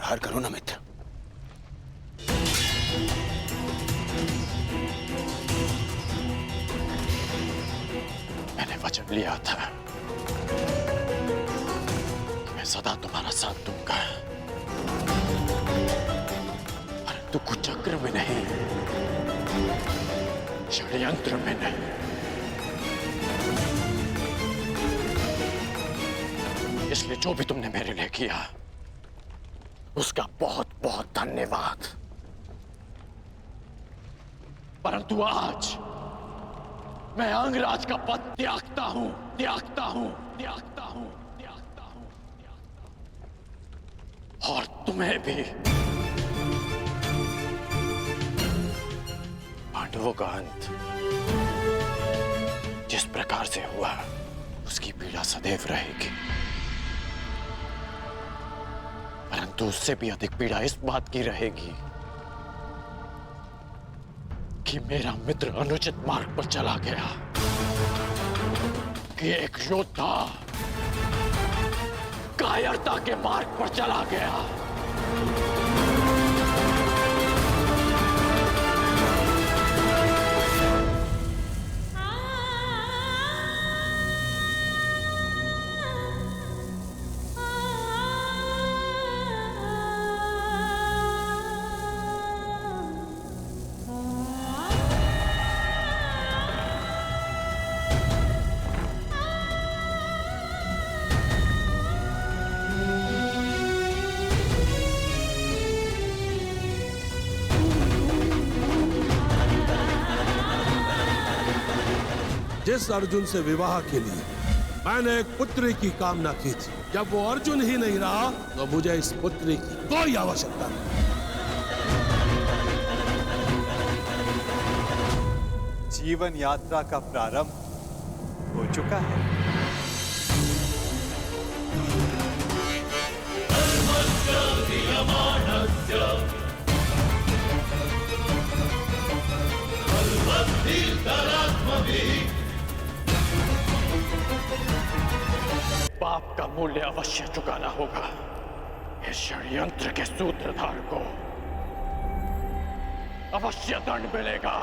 सुधार करो ना मित्र। मैंने वचन लिया था कि मैं सदा तुम्हारा साथ दूंगा, परंतु कुचक्र में नहीं, षड्यंत्र में नहीं। इसलिए जो भी तुमने मेरे लिए किया उसका बहुत बहुत धन्यवाद। परंतु आज मैं अंगराज का पद त्यागता हूं, त्यागता हूं, त्यागता हूं, त्यागता हूं, त्यागता हूं। और तुम्हें भी। पांडवों का अंत जिस प्रकार से हुआ उसकी पीड़ा सदैव रहेगी, परंतु उससे भी अधिक पीड़ा इस बात की रहेगी कि मेरा मित्र अनुचित मार्ग पर चला गया, कि एक योद्धा कायरता के मार्ग पर चला गया। जिस अर्जुन से विवाह के लिए मैंने एक पुत्री की कामना की थी, जब वो अर्जुन ही नहीं रहा तो मुझे इस पुत्री की कोई आवश्यकता नहीं। जीवन यात्रा का प्रारंभ हो चुका है। पाप का मूल्य अवश्य चुकाना होगा इस षड्यंत्र के सूत्रधार को। अवश्य दंड मिलेगा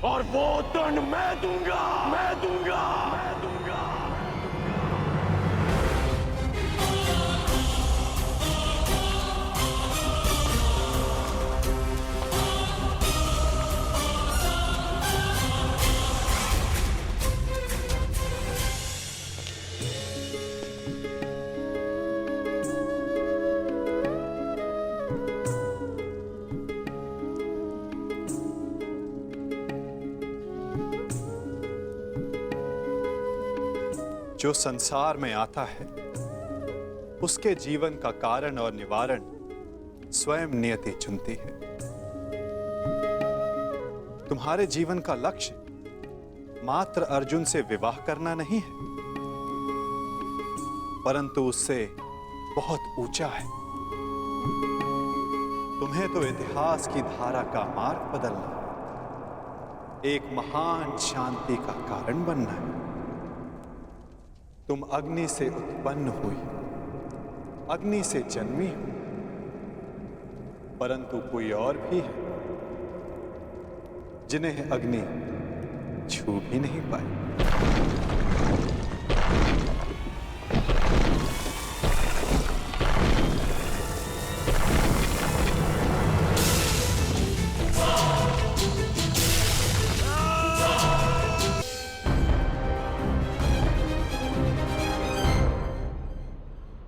और वो दंड मैं दूंगा, मैं दूंगा, मैं दूंगा। जो संसार में आता है उसके जीवन का कारण और निवारण स्वयं नियति चुनती है। तुम्हारे जीवन का लक्ष्य मात्र अर्जुन से विवाह करना नहीं है, परंतु उससे बहुत ऊंचा है। तुम्हें तो इतिहास की धारा का मार्ग बदलना, एक महान शांति का कारण बनना है। तुम अग्नि से उत्पन्न हुई, अग्नि से जन्मी हो, परंतु कोई और भी है जिन्हें अग्नि छू भी नहीं पाई।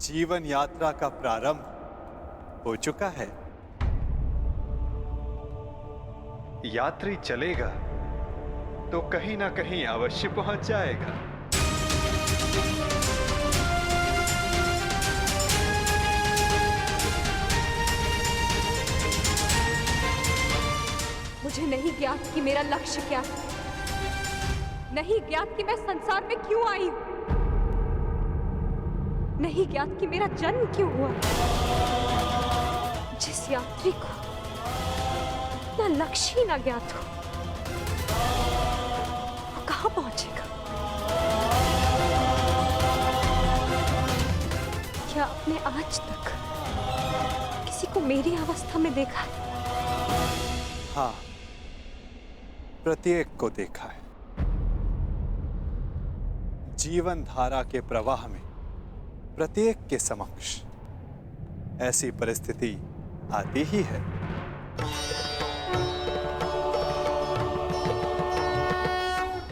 जीवन यात्रा का प्रारंभ हो चुका है। यात्री चलेगा तो कहीं ना कहीं अवश्य पहुंच जाएगा। मुझे नहीं ज्ञात कि मेरा लक्ष्य क्या है, नहीं ज्ञात कि मैं संसार में क्यों आई हूं, नहीं ज्ञात कि मेरा जन्म क्यों हुआ। जिस यात्री को अपना लक्ष्य ही ना ज्ञात हो, वो कहां पहुंचेगा। क्या आपने आज तक किसी को मेरी अवस्था में देखा है? हाँ, प्रत्येक को देखा है। जीवन धारा के प्रवाह में प्रत्येक के समक्ष ऐसी परिस्थिति आती ही है।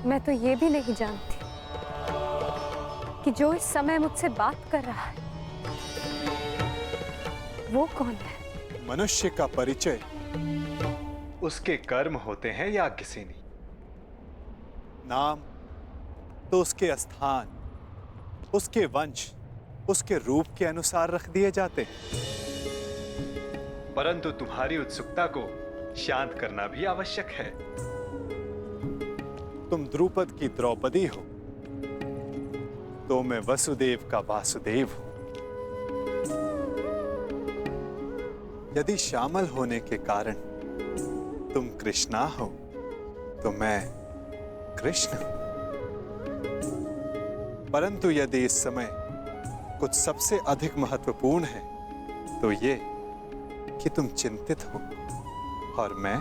मैं तो ये भी नहीं जानती कि जो इस समय मुझसे बात कर रहा है वो कौन है। मनुष्य का परिचय उसके कर्म होते हैं या किसी नहीं। नाम तो उसके स्थान, उसके वंश, उसके रूप के अनुसार रख दिए जाते हैं। परंतु तुम्हारी उत्सुकता को शांत करना भी आवश्यक है। तुम द्रुपद की द्रौपदी हो तो मैं वसुदेव का वासुदेव हूं। यदि शामल होने के कारण तुम कृष्णा हो तो मैं कृष्ण हूं। परंतु यदि इस समय कुछ सबसे अधिक महत्वपूर्ण है तो ये कि तुम चिंतित हो और मैं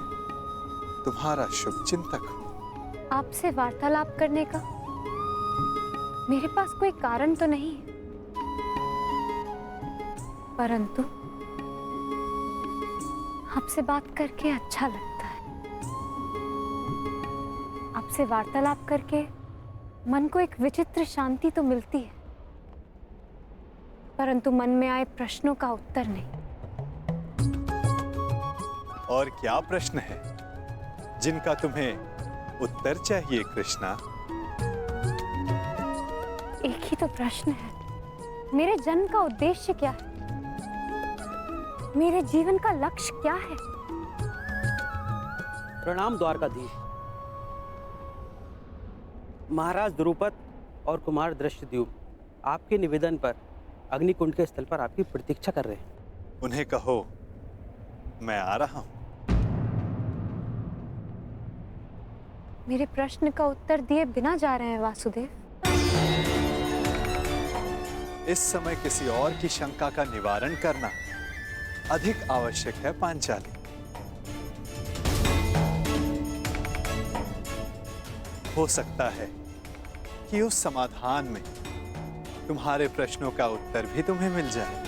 तुम्हारा शुभ चिंतक हूं। आपसे वार्तालाप करने का मेरे पास कोई कारण तो नहीं है, परंतु आपसे बात करके अच्छा लगता है। आपसे वार्तालाप करके मन को एक विचित्र शांति तो मिलती है, परंतु मन में आए प्रश्नों का उत्तर नहीं। और क्या प्रश्न है जिनका तुम्हें उत्तर चाहिए कृष्णा? एक ही तो प्रश्न है, मेरे जन्म का उद्देश्य क्या है? मेरे जीवन का लक्ष्य क्या है? प्रणाम द्वारकाधीश। महाराज द्रुपद और कुमार दृष्टद्युम्न आपके निवेदन पर अग्निकुंड के स्थल पर आपकी प्रतीक्षा कर रहे हैं। उन्हें कहो मैं आ रहा हूं। मेरे प्रश्न का उत्तर दिए बिना जा रहे हैं वासुदेव। इस समय किसी और की शंका का निवारण करना अधिक आवश्यक है पांचाली। हो सकता है कि उस समाधान में तुम्हारे प्रश्नों का उत्तर भी तुम्हें मिल जाए।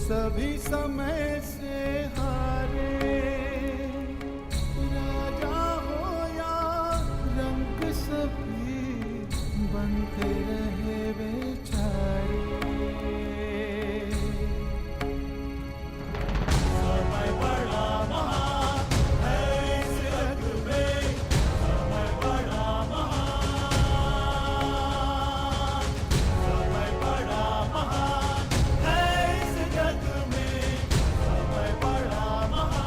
सभी समय से हारे, राजा हो या रंग सभी बनते रहे बेचारे। समय बड़ा महान है इस जग में, समय बड़ा महान, समय बड़ा महान है इस जग में, समय बड़ा महान।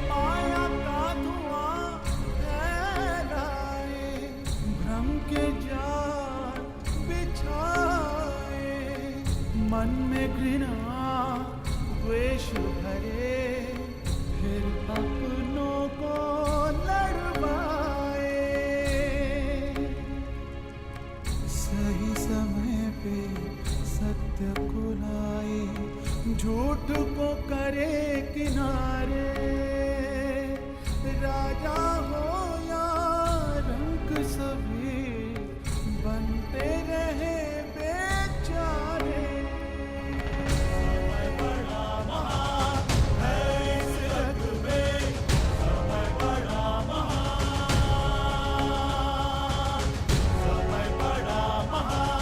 माया का धुआं फैलाए, भ्रम के जाल बिछाए, मन में घृणा द्वेष भरे, फिर अपनों को लड़वाए। सही समय पे सत्य को लाए, झूठ को करे किनारे। राजा हो या रंक सभी बनते रहे बेचारे। समय बड़ा महान है इस जग में, समय बड़ा महान, समय बड़ा महान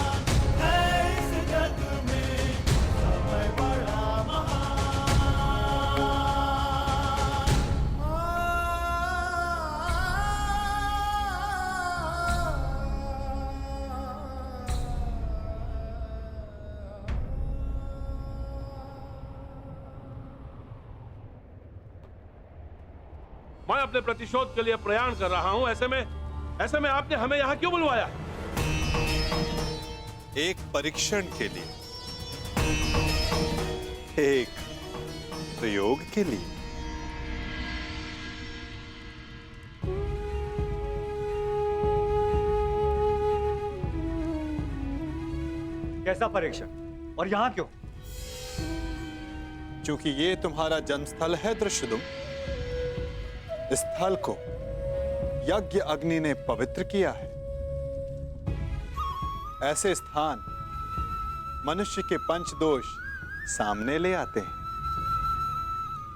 मैं अपने प्रतिशोध के लिए प्रयाण कर रहा हूं। ऐसे में आपने हमें यहां क्यों बुलवाया? एक परीक्षण के लिए, एक प्रयोग के लिए। कैसा परीक्षण और यहां क्यों? क्योंकि ये तुम्हारा जन्मस्थल है दृश्यदुम। इस स्थल को यज्ञ अग्नि ने पवित्र किया है। ऐसे स्थान मनुष्य के पंच दोष सामने ले आते हैं।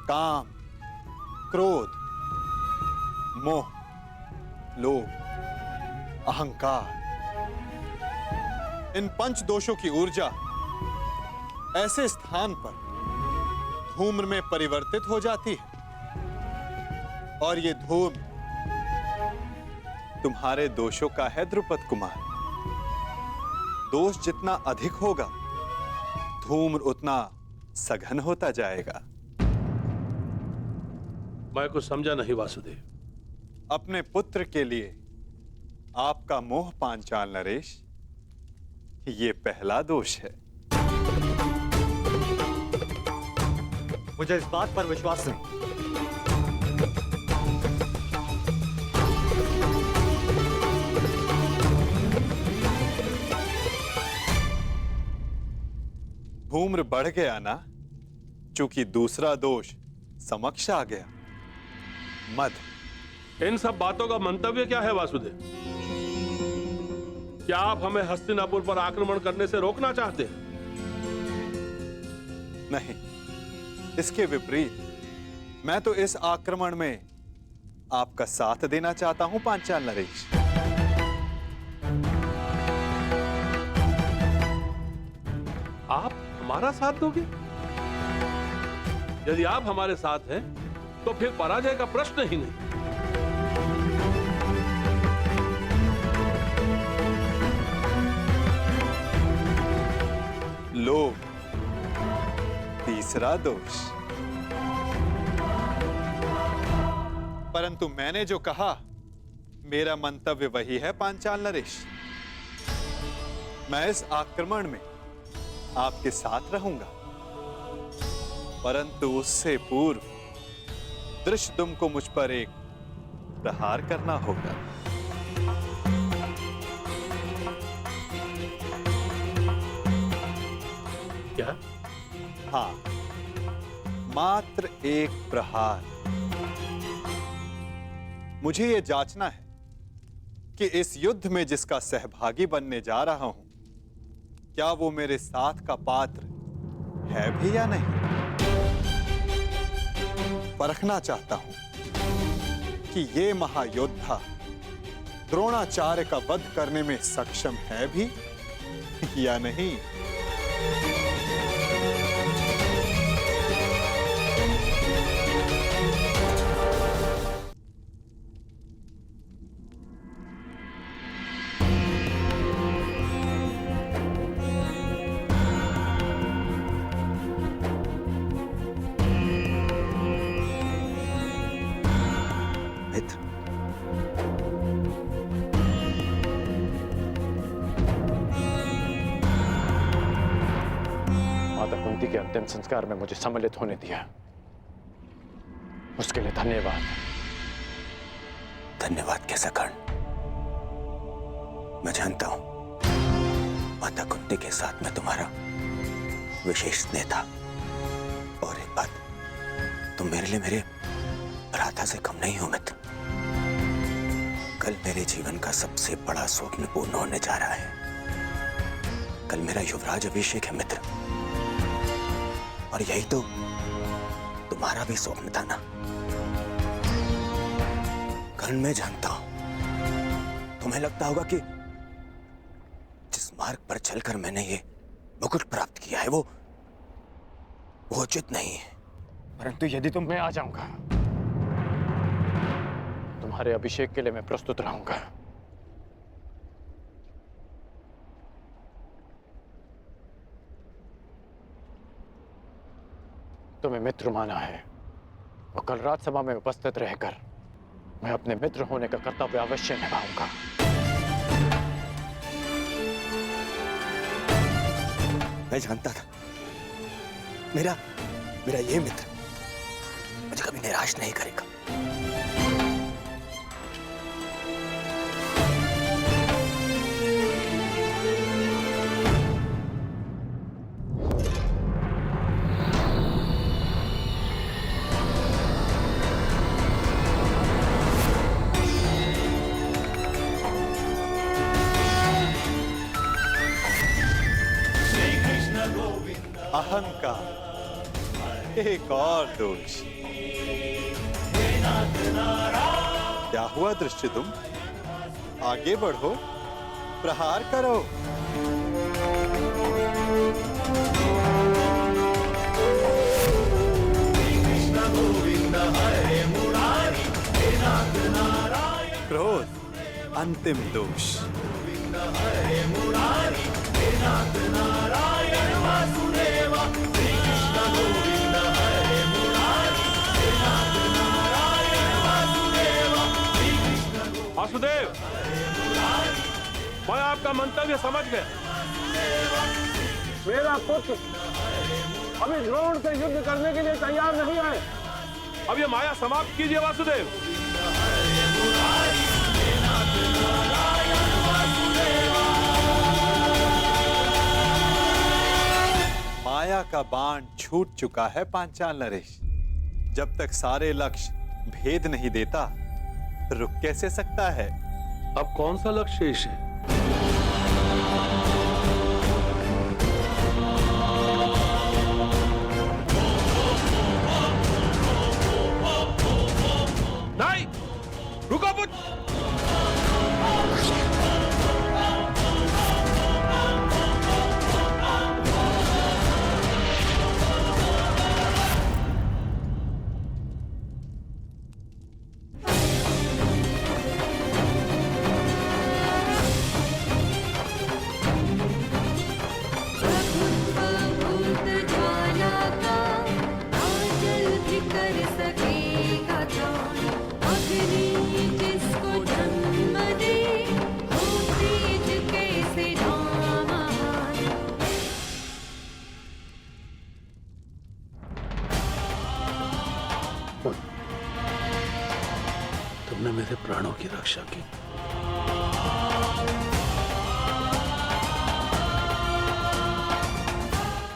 काम, क्रोध, मोह, लोभ, अहंकार। इन पंच दोषों की ऊर्जा ऐसे स्थान पर धूम्र में परिवर्तित हो जाती है और ये धूम्र तुम्हारे दोषों का है द्रुपद कुमार। दोष जितना अधिक होगा, धूम्र उतना सघन होता जाएगा। मैं कुछ समझा नहीं वासुदेव। अपने पुत्र के लिए आपका मोह पांचाल नरेश, ये पहला दोष है। मुझे इस बात पर विश्वास नहीं। धूम्र बढ़ गया ना, चूंकि दूसरा दोष समक्ष आ गया, मद। इन सब बातों का मंतव्य क्या है वासुदेव? क्या आप हमें हस्तिनापुर पर आक्रमण करने से रोकना चाहते हैं? नहीं, इसके विपरीत मैं तो इस आक्रमण में आपका साथ देना चाहता हूं पांचाल नरेश। आप हमारा साथ दोगे? यदि आप हमारे साथ हैं तो फिर पराजय का प्रश्न ही नहीं। लोभ, तीसरा दोष। परंतु मैंने जो कहा, मेरा मंतव्य वही है पांचाल नरेश। मैं इस आक्रमण में आपके साथ रहूंगा, परंतु उससे पूर्व दृश्यदुम को मुझ पर एक प्रहार करना होगा। क्या? हाँ, मात्र एक प्रहार। मुझे यह जांचना है कि इस युद्ध में जिसका सहभागी बनने जा रहा हूं, क्या वो मेरे साथ का पात्र है भी या नहीं। परखना चाहता हूं कि ये महायोद्धा द्रोणाचार्य का वध करने में सक्षम है भी या नहीं। कुंती के अंतिम संस्कार में मुझे सम्मिलित होने दिया, उसके लिए धन्यवाद। धन्यवाद कैसा कर्ण? मैं जानता हूं माता कुंती के साथ में तुम्हारा विशेष स्नेह था। और एक बात, तुम मेरे लिए मेरे भ्राता से कम नहीं हो मित्र। कल मेरे जीवन का सबसे बड़ा स्वप्न पूर्ण होने जा रहा है। कल मेरा युवराज अभिषेक है मित्र, और यही तो तुम्हारा भी स्वप्न था ना। कर्ण, मैं जानता हूं तुम्हें लगता होगा कि जिस मार्ग पर चलकर मैंने ये मुकुट प्राप्त किया है वो उचित नहीं है। परंतु यदि तुम, मैं आ जाऊंगा। तुम्हारे अभिषेक के लिए मैं प्रस्तुत रहूंगा। तुम्हें मित्र माना है, वो कल रात सभा में उपस्थित रहकर मैं अपने मित्र होने का कर्तव्य अवश्य निभाऊंगा। मैं जानता था मेरा मेरा ये मित्र मुझे कभी निराश नहीं करेगा। अहंकार एक और दोष। क्या हुआ दृष्टिदुम? आगे बढ़ो, प्रहार करो। क्रोध अंतिम दोष। वासुदेव, मैं आपका मंतव्य समझ गया। मेरा पुत्र अभी द्रोण से युद्ध करने के लिए तैयार नहीं है। अब ये माया समाप्त कीजिए वासुदेव। माया का बाण छूट चुका है पांचाल नरेश। जब तक सारे लक्ष्य भेद नहीं देता रुक कैसे सकता है? अब कौन सा लक्ष्य शेष है? नहीं, रुको पुत्र। तुमने मेरे प्राणों की रक्षा की।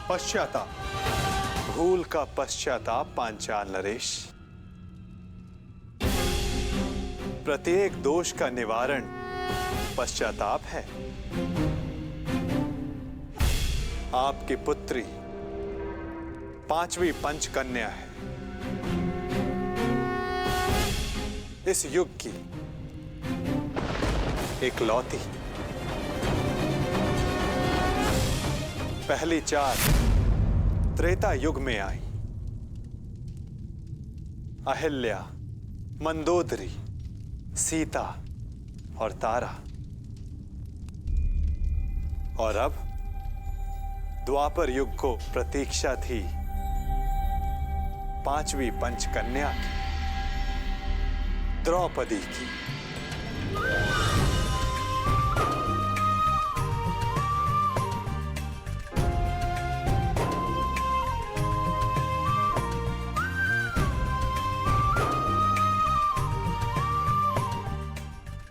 पश्चाताप, भूल का पश्चाताप पांचाल नरेश। प्रत्येक दोष का निवारण पश्चाताप है। आपकी पुत्री पांचवी पंचकन्या है। इस युग की एकलौती। पहली चार त्रेता युग में आई। अहिल्या, मंदोदरी, सीता और तारा। और अब द्वापर युग को प्रतीक्षा थी पांचवी पंचकन्या की, द्रौपदी की।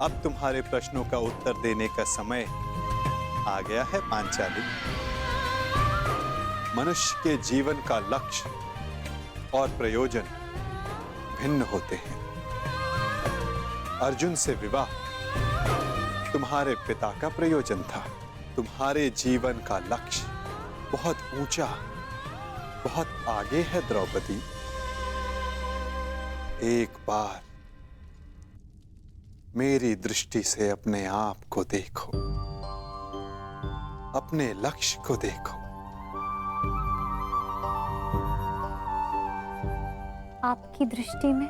अब तुम्हारे प्रश्नों का उत्तर देने का समय आ गया है पांचाली। मनुष्य के जीवन का लक्ष्य और प्रयोजन भिन्न होते हैं। अर्जुन से विवाह तुम्हारे पिता का प्रयोजन था। तुम्हारे जीवन का लक्ष्य बहुत ऊंचा, बहुत आगे है द्रौपदी। एक बार मेरी दृष्टि से अपने आप को देखो, अपने लक्ष्य को देखो। आपकी दृष्टि में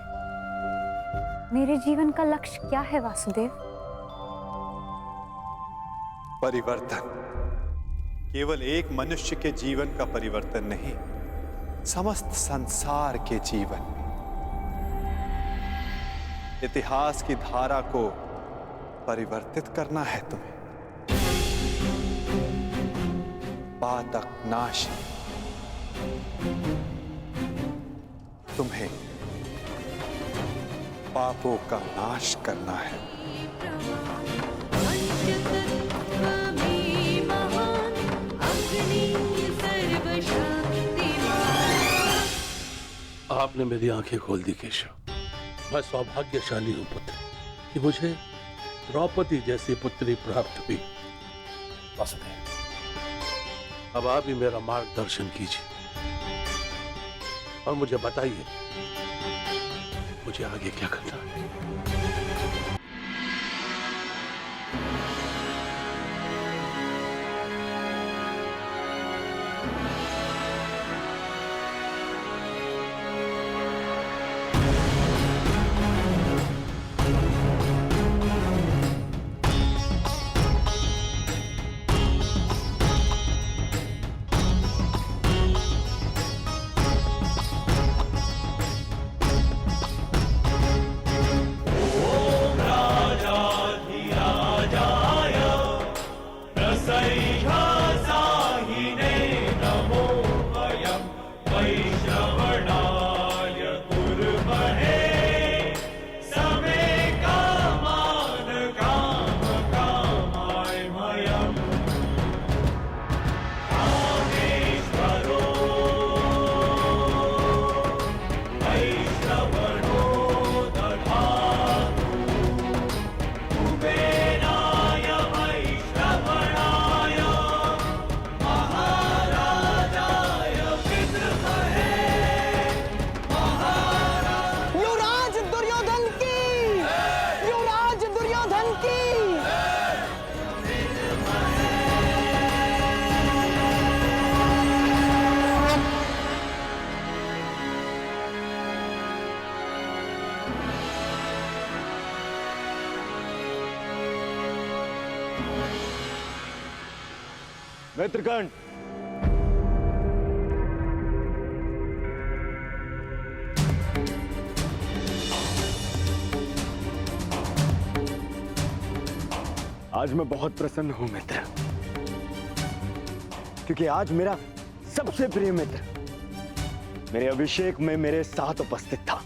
मेरे जीवन का लक्ष्य क्या है वासुदेव? परिवर्तन। केवल एक मनुष्य के जीवन का परिवर्तन नहीं, समस्त संसार के जीवन में। इतिहास की धारा को परिवर्तित करना है तुम्हें। पातक नाशी, तुम्हें पापों का नाश करना है। आपने मेरी आंखें खोल दी केशव। मैं सौभाग्यशाली हूं पुत्र कि मुझे द्रौपदी जैसी पुत्री प्राप्त हुई। वासुदेव, अब आप ही मेरा मार्गदर्शन कीजिए और मुझे बताइए मुझे आगे क्या करना है। मित्रगण, आज मैं बहुत प्रसन्न हूं मित्र, क्योंकि आज मेरा सबसे प्रिय मित्र मेरे अभिषेक में मेरे साथ उपस्थित था।